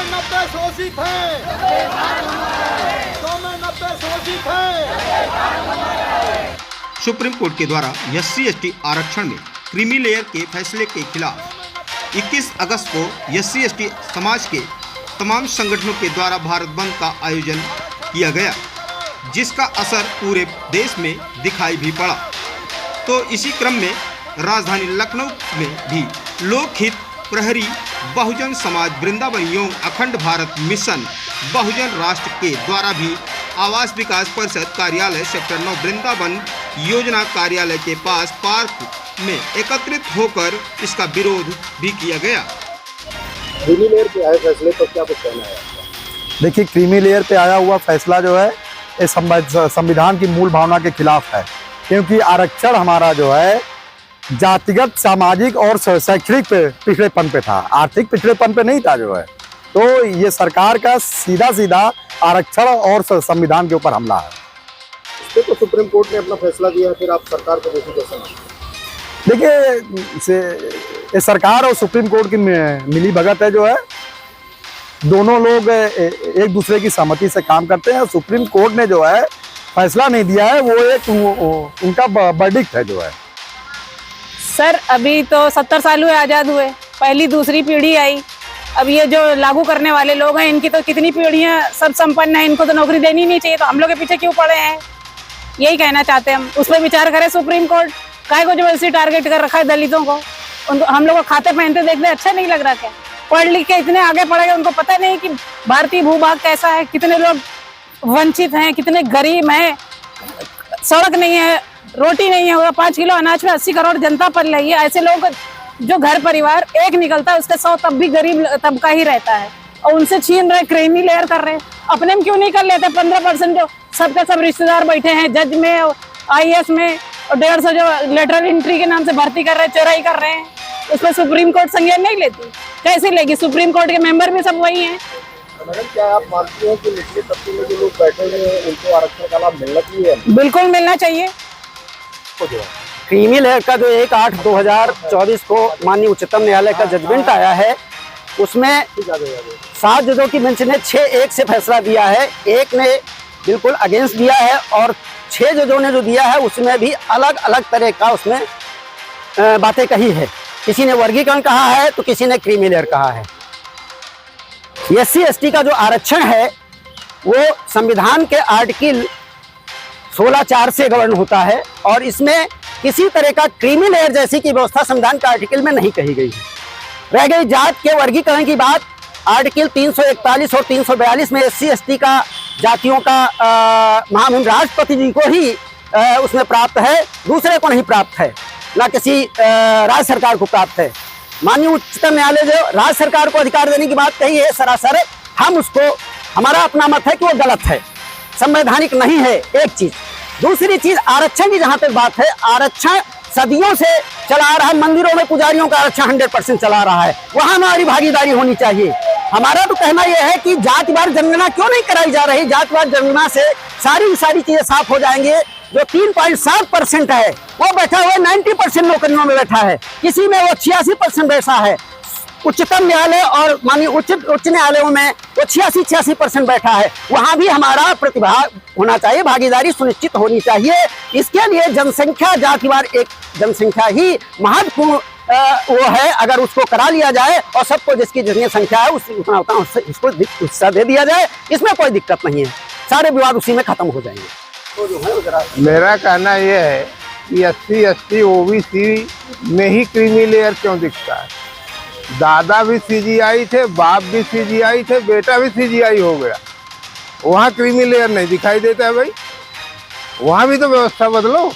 में 90 शोषित हैं, 100 में 90 शोषित हैं। सुप्रीम कोर्ट के द्वारा SC/ST आरक्षण में क्रीमी लेयर के फैसले के खिलाफ 21 अगस्त को SC/ST समाज के तमाम संगठनों के द्वारा भारत बंद का आयोजन किया गया, जिसका असर पूरे देश में दिखाई भी पड़ा। तो इसी क्रम में राजधानी लखनऊ में भी लोकहित प्रहरी बहुजन समाज वृंदावन एवं अखंड भारत मिशन बहुजन राष्ट्र के द्वारा भी आवास विकास परिषद कार्यालय सेक्टर 9 वृंदावन योजना कार्यालय के पास पार्क में एकत्रित होकर इसका विरोध भी किया गया। क्रीमी लेयर पे आए फैसले पर क्या कुछ कहना है? देखिए, क्रीमी लेयर पे आया हुआ फैसला जो है ये संविधान की मूल भावना के खिलाफ है, क्योंकि आरक्षण हमारा जो है जातिगत, सामाजिक और शैक्षणिक पिछड़ेपन पे था, आर्थिक पिछड़ेपन पे नहीं था जो है। तो ये सरकार का सीधा आरक्षण और संविधान के ऊपर हमला है। इस पे तो सुप्रीम कोर्ट ने अपना फैसला दिया, फिर आप सरकार को दोषी कैसे मानते? देखिए, ये सरकार और सुप्रीम कोर्ट की मिली भगत है जो है, दोनों लोग एक दूसरे की सहमति से काम करते हैं। सुप्रीम कोर्ट ने जो है फैसला नहीं दिया है, वो एक उनका वर्डिक्ट है जो है। सर, अभी तो 70 साल हुए आज़ाद हुए, पहली दूसरी पीढ़ी आई। अब ये जो लागू करने वाले लोग हैं, इनकी तो कितनी पीढ़ियां सब संपन्न है, इनको तो नौकरी देनी नहीं चाहिए, तो हम लोग के पीछे क्यों पड़े हैं? यही कहना चाहते हैं हम। उस पर विचार करे सुप्रीम कोर्ट। काहे को जबरदस्ती टारगेट कर रखा है दलितों को? उनको हम लोग को खाते पहनते देखने अच्छा नहीं लग रहा क्या? पढ़ लिख के इतने आगे पढ़ गए, उनको पता नहीं कि भारतीय भूभाग कैसा है, कितने लोग वंचित हैं, कितने गरीब हैं, सड़क नहीं है, रोटी नहीं है, 5 किलो अनाज में 80 करोड़ जनता पल रही है। ऐसे लोग जो घर परिवार एक निकलता है, उसके 100 तब भी गरीब तबका ही रहता है, और उनसे छीन रहे, क्रीमी लेयर कर रहे हैं। अपने में क्यों नहीं कर लेते? 15% जो सबके सब रिश्तेदार बैठे हैं, जज में, IAS में, और 150 जो लेटरल एंट्री के नाम से भर्ती कर रहे हैं, चोराई कर रहे हैं, उस पर सुप्रीम कोर्ट संज्ञान नहीं लेती? कैसे लेगी? सुप्रीम कोर्ट के मेंबर भी सब वही हैं। मैडम, क्या आप मानती हैं कि निचले तबके में जो लोग बैठे हुए हैं उनको आरक्षण का लाभ मिलना चाहिए? बिल्कुल मिलना चाहिए। क्रीमी लेयर का जो 1/8/2024 को माननीय उच्चतम न्यायालय का जजमेंट आया है, उसमें 7 जजों की बेंच ने 6-1 से फैसला दिया है। एक ने बिल्कुल अगेंस्ट दिया है, और 6 जजों ने जो दिया है उसमें भी अलग अलग तरह का उसमें बातें कही है। किसी ने वर्गीकरण कहा है, तो किसी ने क्रीमी लेयर कहा है। SC/ST का जो आरक्षण है वो संविधान के आर्टिकल 16(4) से गवर्न होता है, और इसमें किसी तरह का क्रीमी लेयर जैसी की व्यवस्था संविधान के आर्टिकल में नहीं कही गई है। रह गई जात के वर्गीकरण की बात, आर्टिकल 341 और 342 में SC/ST का जातियों का महामहिम राष्ट्रपति जी को ही उसमें प्राप्त है, दूसरे को नहीं प्राप्त है, ना किसी राज्य सरकार को प्राप्त है। माननीय उच्चतम न्यायालय जो राज्य सरकार को अधिकार देने की बात कही है, सरासर हम उसको, हमारा अपना मत है कि वो गलत है, संवैधानिक नहीं है, एक चीज। दूसरी चीज, आरक्षण की जहां तक बात है, आरक्षण सदियों से चला आ रहा है, मंदिरों में पुजारियों का आरक्षण 100% चला रहा है, वहां हमारी भागीदारी होनी चाहिए। हमारा तो कहना यह है कि जातिवार जनगणना क्यों नहीं कराई जा रही? जातिवार जनगणना से सारी चीजें साफ हो जाएंगी। जो 3.7% है वो बैठा हुआ 90% नौकरियों में बैठा है, किसी में वो 86% बैठा है। उच्चतम न्यायालय और माननीय उच्च न्यायालयों में वो 86% बैठा है, वहां भी हमारा प्रतिभाग होना चाहिए, भागीदारी सुनिश्चित होनी चाहिए। इसके लिए जनसंख्या, जातिवार एक जनसंख्या ही महत्वपूर्ण वो है। अगर उसको करा लिया जाए और सबको जिसकी जितनी संख्या है उतना उसको उत्साह दे दिया जाए, इसमें कोई दिक्कत नहीं है, सारे विवाद उसी में खत्म हो जाएंगे। तो जो है मेरा कहना यह है कि SC/ST OBC में ही क्रीमी लेयर क्यों दिखता है? दादा भी CGI थे, बाप भी CGI थे, बेटा भी CGI हो गया, वहाँ क्रीमी लेयर नहीं दिखाई देता है भाई। वहाँ भी तो व्यवस्था बदलो।